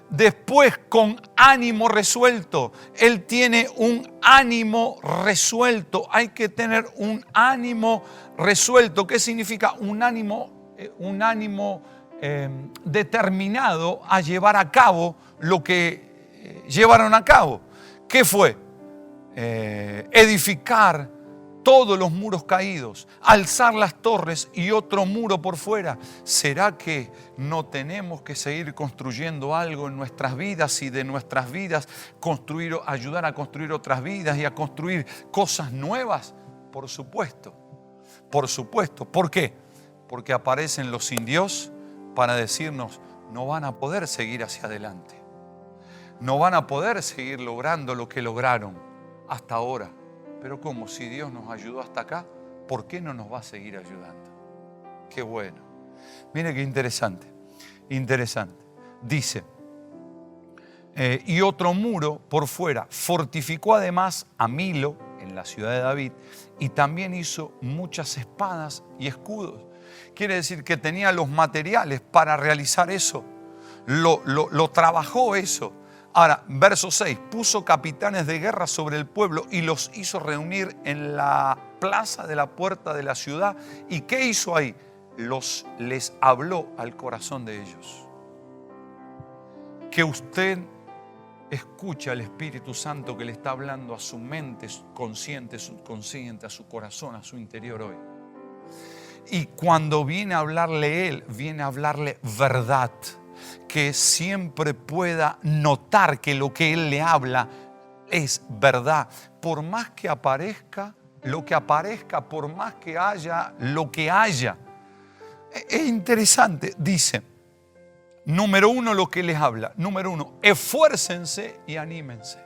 después con ánimo resuelto. Él tiene un ánimo resuelto. Hay que tener un ánimo resuelto. ¿Qué significa un ánimo determinado a llevar a cabo lo que llevaron a cabo? ¿Qué fue? Edificar todos los muros caídos, alzar las torres y otro muro por fuera. ¿Será que no tenemos que seguir construyendo algo en nuestras vidas y de nuestras vidas ayudar a construir otras vidas y a construir cosas nuevas? Por supuesto, por supuesto. ¿Por qué? Porque aparecen los sin Dios para decirnos, no van a poder seguir hacia adelante. No van a poder seguir logrando lo que lograron hasta ahora. Pero ¿cómo? Si Dios nos ayudó hasta acá, ¿por qué no nos va a seguir ayudando? Qué bueno. Mire qué interesante. Interesante. Dice, y otro muro por fuera. Fortificó además a Milo en la ciudad de David y también hizo muchas espadas y escudos. Quiere decir que tenía los materiales para realizar eso. Lo trabajó eso. Ahora, verso 6, puso capitanes de guerra sobre el pueblo y los hizo reunir en la plaza de la puerta de la ciudad. ¿Y qué hizo ahí? Les habló al corazón de ellos. Que usted escuche al Espíritu Santo que le está hablando a su mente consciente, subconsciente, a su corazón, a su interior hoy. Y cuando viene a hablarle Él, viene a hablarle verdad. Que siempre pueda notar que lo que Él le habla es verdad. Por más que aparezca lo que aparezca, por más que haya lo que haya. Es interesante, dice, número 1 lo que les habla. Número 1, esfuércense y anímense.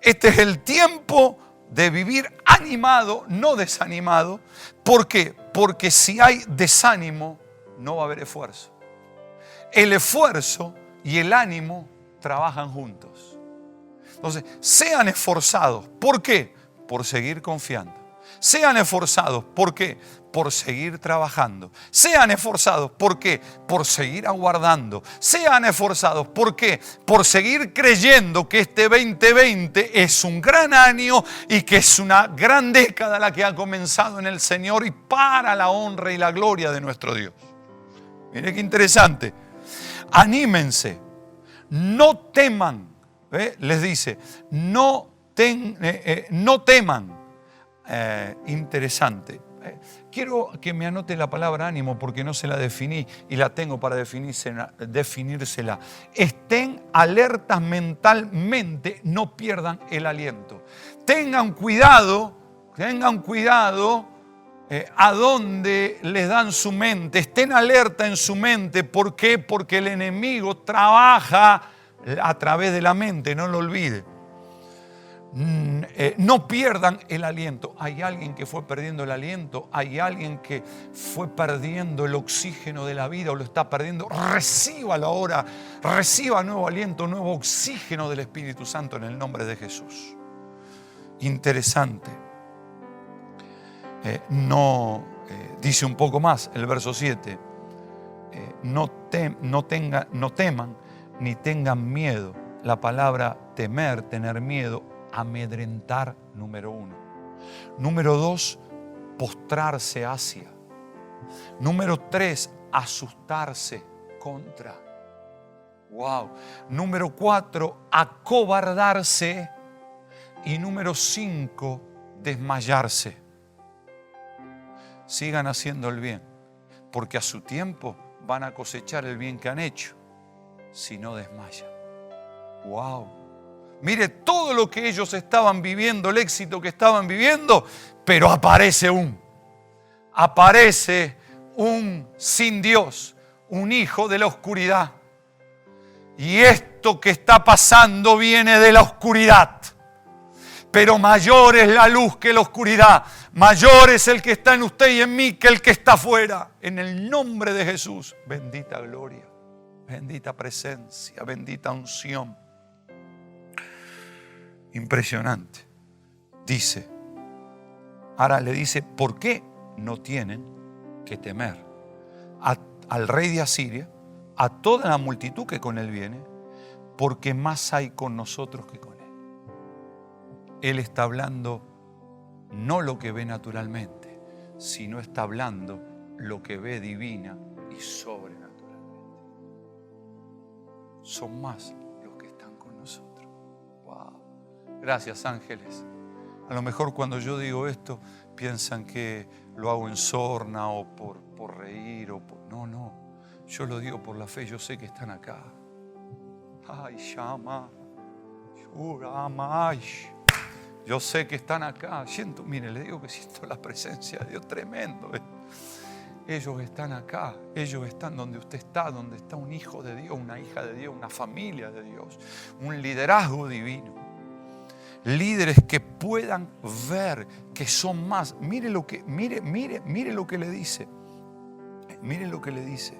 Este es el tiempo de vivir animado, no desanimado. ¿Por qué? Porque si hay desánimo, no va a haber esfuerzo. El esfuerzo y el ánimo trabajan juntos. Entonces, sean esforzados. ¿Por qué? Por seguir confiando. Sean esforzados. ¿Por qué? Por seguir trabajando. Sean esforzados. ¿Por qué? Por seguir aguardando. Sean esforzados. ¿Por qué? Por seguir creyendo que este 2020 es un gran año y que es una gran década la que ha comenzado en el Señor y para la honra y la gloria de nuestro Dios. Mire qué interesante. Anímense, no teman, les dice, no teman. Interesante. Quiero que me anote la palabra ánimo porque no se la definí y la tengo para definírsela. Estén alertas mentalmente, no pierdan el aliento. Tengan cuidado a dónde les dan su mente. Estén alerta en su mente. ¿Por qué? Porque el enemigo trabaja a través de la mente, no lo olvide. No pierdan el aliento. Hay alguien que fue perdiendo el aliento, hay alguien que fue perdiendo el oxígeno de la vida o lo está perdiendo. Recíbalo ahora, reciba nuevo aliento, nuevo oxígeno del Espíritu Santo en el nombre de Jesús. Interesante. Dice un poco más el verso 7. No teman ni tengan miedo. La palabra temer, tener miedo, amedrentar, número 1. Número 2, postrarse hacia. Número 3, asustarse contra. Wow. Número 4, acobardarse. Y número 5, desmayarse. Sigan haciendo el bien, porque a su tiempo van a cosechar el bien que han hecho, si no desmayan. Wow. Mire todo lo que ellos estaban viviendo, el éxito que estaban viviendo, pero aparece un sin Dios, un hijo de la oscuridad. Y esto que está pasando viene de la oscuridad. Pero mayor es la luz que la oscuridad. Mayor es el que está en usted y en mí que el que está afuera. En el nombre de Jesús, bendita gloria, bendita presencia, bendita unción. Impresionante. Dice, ahora le dice, ¿por qué no tienen que temer al rey de Asiria, a toda la multitud que con él viene? Porque más hay con nosotros que con él. Él está hablando no lo que ve naturalmente, sino está hablando lo que ve divina y sobrenaturalmente. Son más los que están con nosotros. Wow. Gracias, ángeles. A lo mejor cuando yo digo esto piensan que lo hago en sorna o por reír o por... No. Yo lo digo por la fe. Yo sé que están acá. Ay, llama. Yo sé que están acá. Mire, le digo que siento la presencia de Dios tremendo. Ellos están acá. Ellos están donde usted está, donde está un hijo de Dios, una hija de Dios, una familia de Dios, un liderazgo divino. Líderes que puedan ver que son más. Mire lo que le dice. Mire lo que le dice.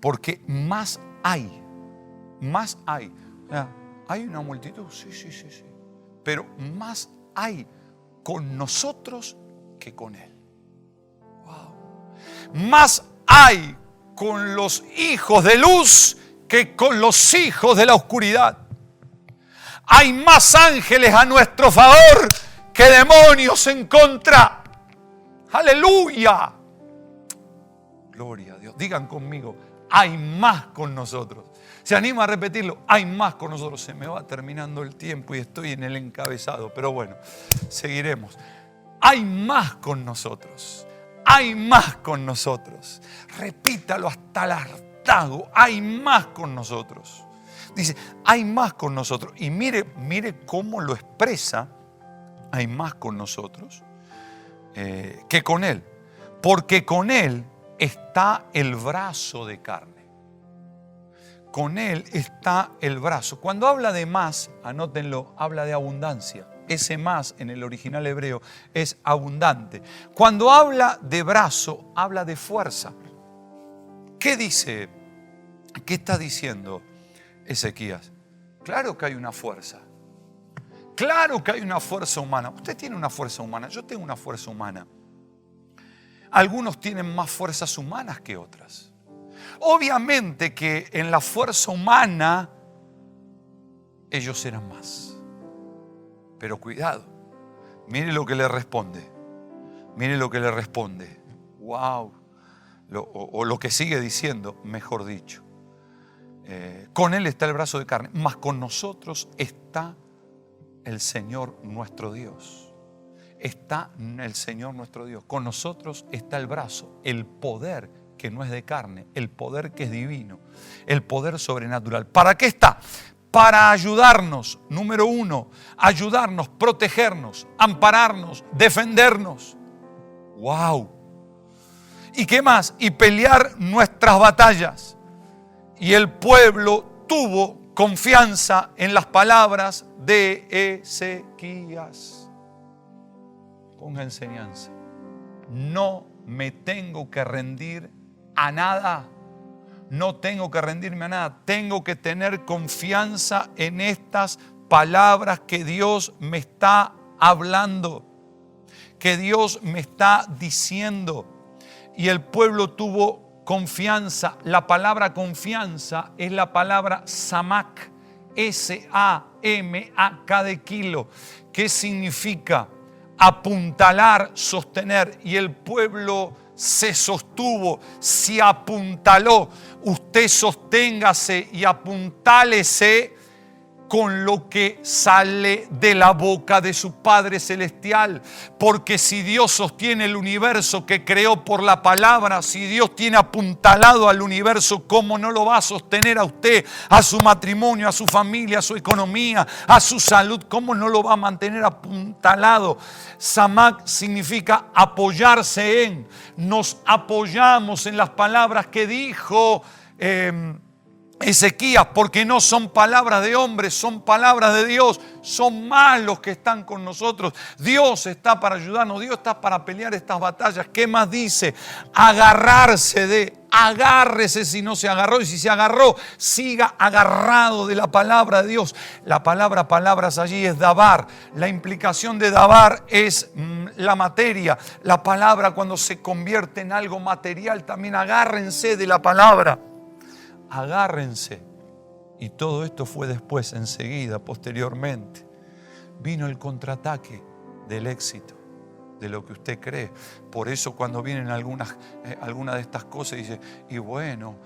Porque más hay. Hay una multitud, sí. Pero más hay con nosotros que con Él. Wow. Más hay con los hijos de luz que con los hijos de la oscuridad. Hay más ángeles a nuestro favor que demonios en contra. ¡Aleluya! Gloria a Dios. Digan conmigo, hay más con nosotros. Se anima a repetirlo, hay más con nosotros. Se me va terminando el tiempo y estoy en el encabezado, pero bueno, seguiremos. Hay más con nosotros. Hay más con nosotros. Repítalo hasta el hartazgo. Hay más con nosotros. Dice, hay más con nosotros. Y mire cómo lo expresa. Hay más con nosotros que con Él. Porque con Él está el brazo de carne. Con Él está el brazo. Cuando habla de más, anótenlo, habla de abundancia. Ese más en el original hebreo es abundante. Cuando habla de brazo, habla de fuerza. ¿Qué dice? ¿Qué está diciendo Ezequías? Claro que hay una fuerza. Claro que hay una fuerza humana. Usted tiene una fuerza humana, yo tengo una fuerza humana. Algunos tienen más fuerzas humanas que otras. Obviamente que en la fuerza humana ellos eran más. Pero cuidado, mire lo que le responde. Mire lo que le responde. Wow. O lo que sigue diciendo, mejor dicho. Con Él está el brazo de carne, mas con nosotros está el Señor nuestro Dios. Está el Señor nuestro Dios. Con nosotros está el brazo, el poder que no es de carne, el poder que es divino, el poder sobrenatural. ¿Para qué está? para ayudarnos, número uno, ayudarnos, protegernos, ampararnos, defendernos. ¡Wow! ¿Y qué más? Y pelear nuestras batallas. Y el pueblo tuvo confianza en las palabras de Ezequías. Ponga enseñanza. No me tengo que rendir a nada. No tengo que rendirme a nada. Tengo que tener confianza en estas palabras que Dios me está hablando, que Dios me está diciendo. Y el pueblo tuvo confianza. La palabra confianza es la palabra samak, S-A-M-A-K de kilo, que significa apuntalar, sostener. Y el pueblo se sostuvo, se apuntaló. Usted sosténgase y apuntálese con lo que sale de la boca de su Padre Celestial. Porque si Dios sostiene el universo que creó por la palabra, si Dios tiene apuntalado al universo, ¿cómo no lo va a sostener a usted, a su matrimonio, a su familia, a su economía, a su salud? ¿Cómo no lo va a mantener apuntalado? Samak significa apoyarse en. Nos apoyamos en las palabras que dijo Ezequías, porque no son palabras de hombres, son palabras de Dios. Son más los que están con nosotros. Dios está para ayudarnos, Dios está para pelear estas batallas. ¿Qué más dice? Agarrarse de. Agárrese si no se agarró, y si se agarró, siga agarrado de la palabra de Dios. La palabra, palabras allí es dabar. La implicación de dabar es la materia. La palabra, cuando se convierte en algo material, también agárrense de la palabra. Agárrense. Y todo esto fue después, enseguida, posteriormente. Vino el contraataque del éxito, de lo que usted cree. Por eso cuando vienen algunas de estas cosas, dice, y bueno,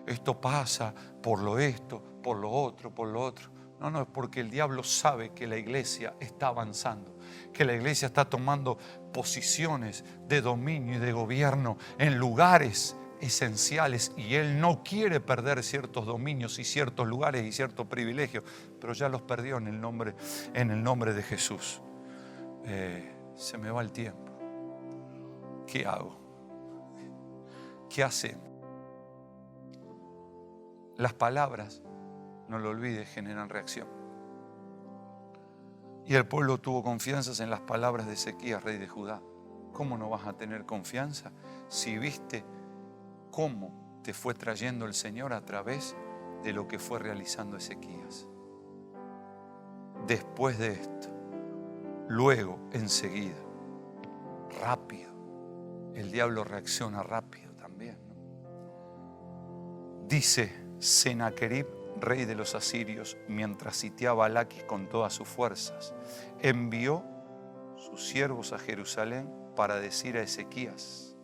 esto pasa por lo esto, por lo otro, por lo otro. No, es porque el diablo sabe que la iglesia está avanzando, que la iglesia está tomando posiciones de dominio y de gobierno en lugares esenciales, y él no quiere perder ciertos dominios y ciertos lugares y ciertos privilegios, pero ya los perdió en el nombre de Jesús. Se me va el tiempo. ¿Qué hago? ¿Qué hacemos? Las palabras, no lo olvides, generan reacción. Y el pueblo tuvo confianza en las palabras de Ezequías, rey de Judá. ¿Cómo no vas a tener confianza si viste cómo te fue trayendo el Señor a través de lo que fue realizando Ezequías? Después de esto, luego, enseguida, rápido, el diablo reacciona rápido también, ¿no? Dice Sennacherib, rey de los asirios, mientras sitiaba a Laquis con todas sus fuerzas, envió sus siervos a Jerusalén para decir a Ezequías,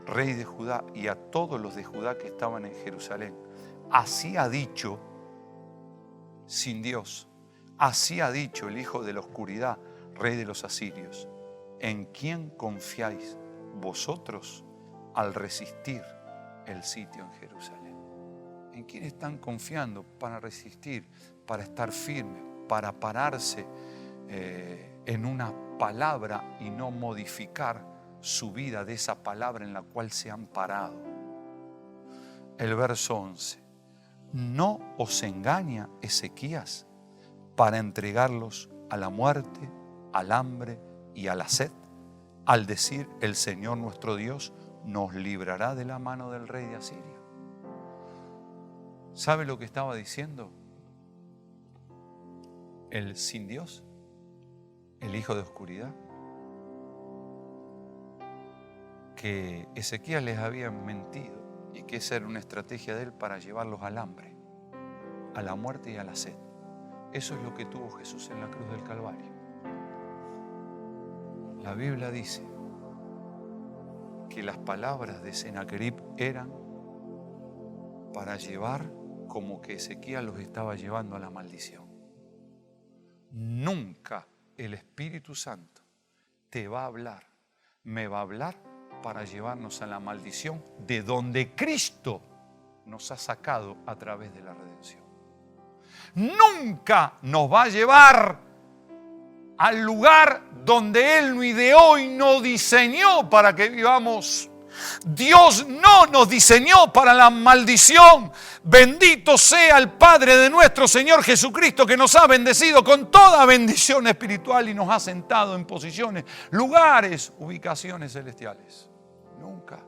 rey de Judá, y a todos los de Judá que estaban en Jerusalén: así ha dicho, sin Dios, así ha dicho el hijo de la oscuridad, rey de los asirios: ¿en quién confiáis vosotros al resistir el sitio en Jerusalén? ¿En quién están confiando para resistir, para estar firmes, para pararse en una palabra y no modificar su vida de esa palabra en la cual se han parado? El verso 11: no os engaña Ezequías para entregarlos a la muerte, al hambre y a la sed, al decir: el Señor nuestro Dios nos librará de la mano del rey de Asiria. ¿Sabe lo que estaba diciendo el sin Dios, el hijo de oscuridad? Que Ezequías les había mentido y que esa era una estrategia de él para llevarlos al hambre, a la muerte y a la sed. Eso es lo que tuvo Jesús en la cruz del Calvario. La Biblia dice que las palabras de Sennacherib eran para llevar como que Ezequías los estaba llevando a la maldición. Nunca el Espíritu Santo te va a hablar, me va a hablar para llevarnos a la maldición de donde Cristo nos ha sacado a través de la redención. nunca nos va a llevar al lugar donde Él no ideó y no diseñó para que vivamos. Dios no nos diseñó para la maldición. Bendito sea el Padre de nuestro Señor Jesucristo, que nos ha bendecido con toda bendición espiritual y nos ha sentado en posiciones, lugares, ubicaciones celestiales. Nunca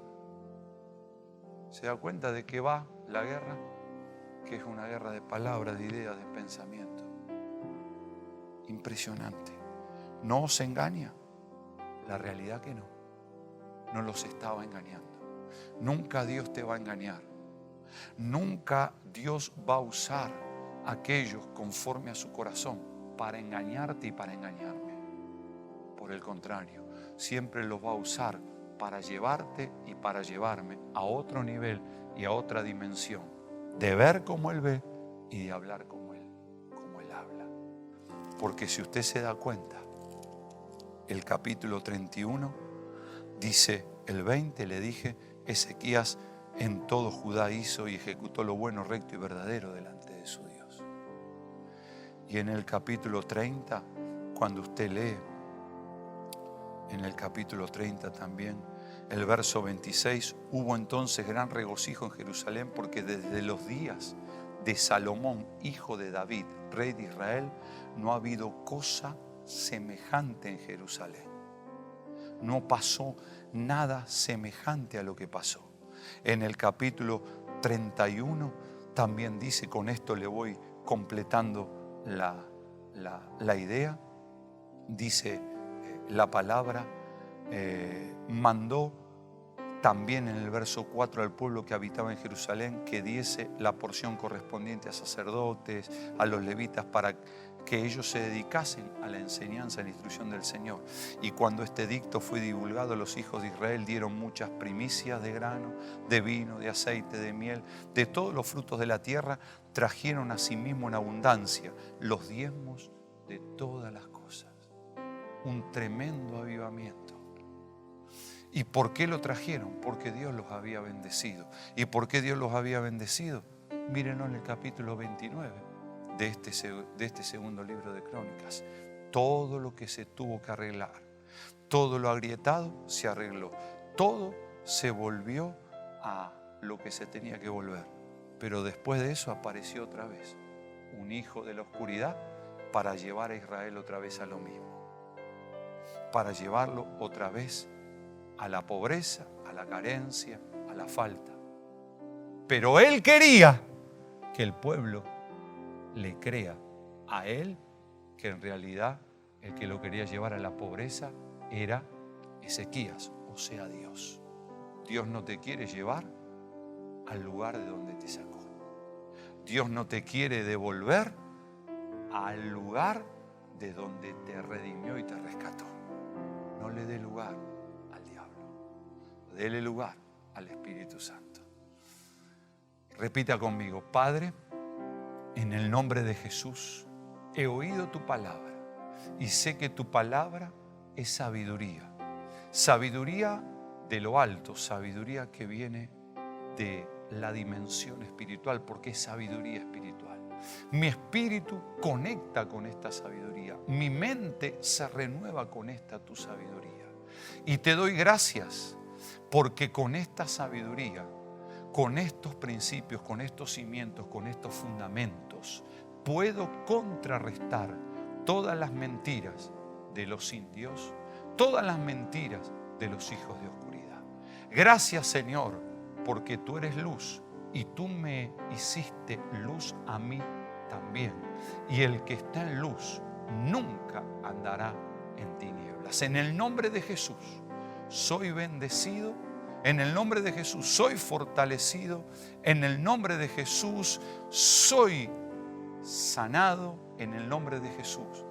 se da cuenta de que va la guerra, que es una guerra de palabras, de ideas, de pensamiento. Impresionante. No os engaña. La realidad que no. No los estaba engañando. Nunca Dios te va a engañar. Nunca Dios va a usar a aquellos conforme a su corazón para engañarte y para engañarme. Por el contrario, siempre los va a usar para llevarte y para llevarme a otro nivel y a otra dimensión. De ver como Él ve y de hablar como Él habla. Porque si usted se da cuenta, el capítulo 31 dice, el 20 le dije, Ezequías en todo Judá hizo y ejecutó lo bueno, recto y verdadero delante de su Dios. Y en el capítulo 30, cuando usted lee, en el capítulo 30 también, el verso 26, hubo entonces gran regocijo en Jerusalén porque desde los días de Salomón, hijo de David, rey de Israel, no ha habido cosa semejante en Jerusalén. No pasó nada semejante a lo que pasó. En el capítulo 31 también dice, con esto le voy completando la idea, dice la palabra, mandó también en el verso 4 al pueblo que habitaba en Jerusalén que diese la porción correspondiente a sacerdotes, a los levitas, para que ellos se dedicasen a la enseñanza y la instrucción del Señor. Y cuando este edicto fue divulgado, los hijos de Israel dieron muchas primicias de grano, de vino, de aceite, de miel, de todos los frutos de la tierra, trajeron a sí mismo en abundancia los diezmos de todas las cosas. Un tremendo avivamiento. ¿Y por qué lo trajeron? Porque Dios los había bendecido. ¿Y por qué Dios los había bendecido? Mírenlo en el capítulo 29 de este segundo libro de Crónicas. Todo lo que se tuvo que arreglar, todo lo agrietado se arregló, todo se volvió a lo que se tenía que volver. Pero después de eso apareció otra vez un hijo de la oscuridad para llevar a Israel otra vez a lo mismo, para llevarlo otra vez a la pobreza, a la carencia, a la falta. Pero Él quería que el pueblo le crea a Él, que en realidad el que lo quería llevar a la pobreza era Ezequías, o sea Dios. Dios no te quiere llevar al lugar de donde te sacó. Dios no te quiere devolver al lugar de donde te redimió y te rescató. No le dé lugar al diablo. Dele lugar al Espíritu Santo. Repita conmigo: Padre, en el nombre de Jesús, he oído tu palabra y sé que tu palabra es sabiduría. Sabiduría de lo alto, sabiduría que viene de la dimensión espiritual, porque es sabiduría espiritual. Mi espíritu conecta con esta sabiduría. Mi mente se renueva con esta tu sabiduría. Y te doy gracias porque con esta sabiduría, con estos principios, con estos cimientos, con estos fundamentos, puedo contrarrestar todas las mentiras de los sin Dios, todas las mentiras de los hijos de oscuridad. Gracias, Señor, porque tú eres luz y tú me hiciste luz a mí también. Y el que está en luz nunca andará en tinieblas. En el nombre de Jesús soy bendecido. En el nombre de Jesús soy fortalecido. En el nombre de Jesús soy sanado. En el nombre de Jesús,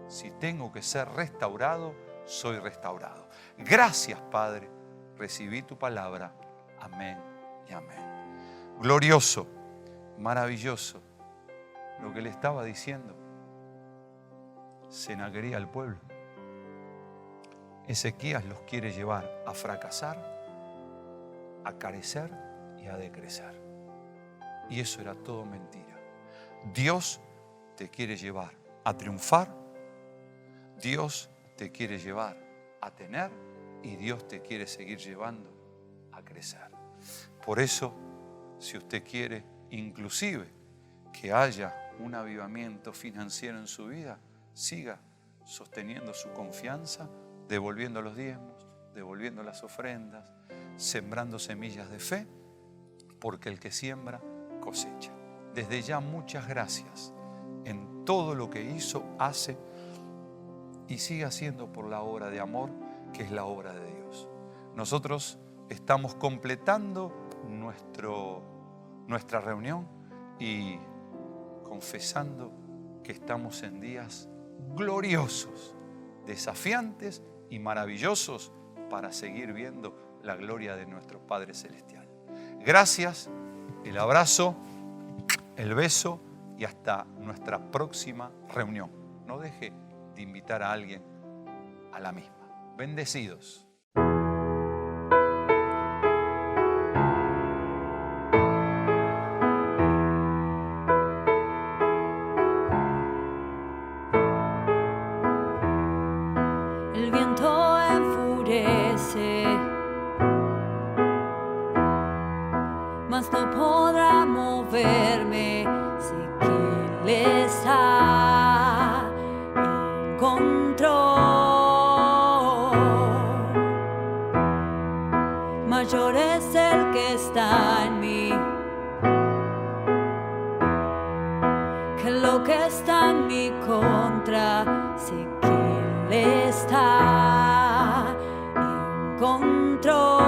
si tengo que ser restaurado, soy restaurado. Gracias, Padre. Recibí tu palabra. Amén y amén. Glorioso, maravilloso lo que le estaba diciendo Senaquería al pueblo. Ezequías los quiere llevar a fracasar, a carecer y a decrecer. Y eso era todo mentira. Dios te quiere llevar a triunfar, Dios te quiere llevar a tener y Dios te quiere seguir llevando a crecer. Por eso, si usted quiere inclusive que haya un avivamiento financiero en su vida, siga sosteniendo su confianza, devolviendo los diezmos, devolviendo las ofrendas, sembrando semillas de fe, porque el que siembra cosecha. Desde ya muchas gracias en todo lo que hizo, hace y sigue haciendo por la obra de amor que es la obra de Dios. Nosotros estamos completando nuestra reunión y confesando que estamos en días gloriosos, desafiantes y maravillosos para seguir viendo la gloria de nuestro Padre Celestial. Gracias, el abrazo, el beso y hasta nuestra próxima reunión. No deje de invitar a alguien a la misma. Bendecidos. El viento enfurece, mas no podrá moverme si quien está en control. Mayor es el que está en mí que lo que está en mi contra. Si quien está en control.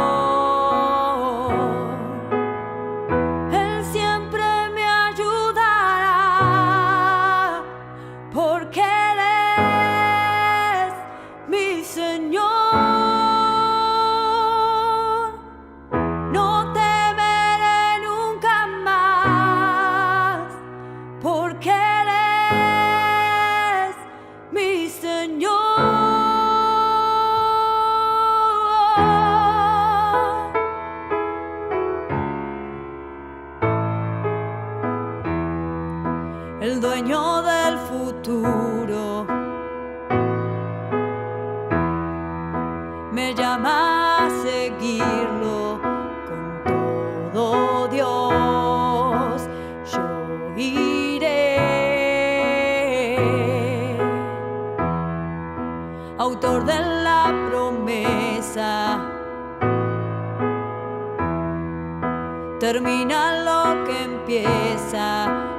El dueño del futuro me llama a seguirlo con todo, Dios. Yo iré. Autor de la promesa, termina lo que empieza.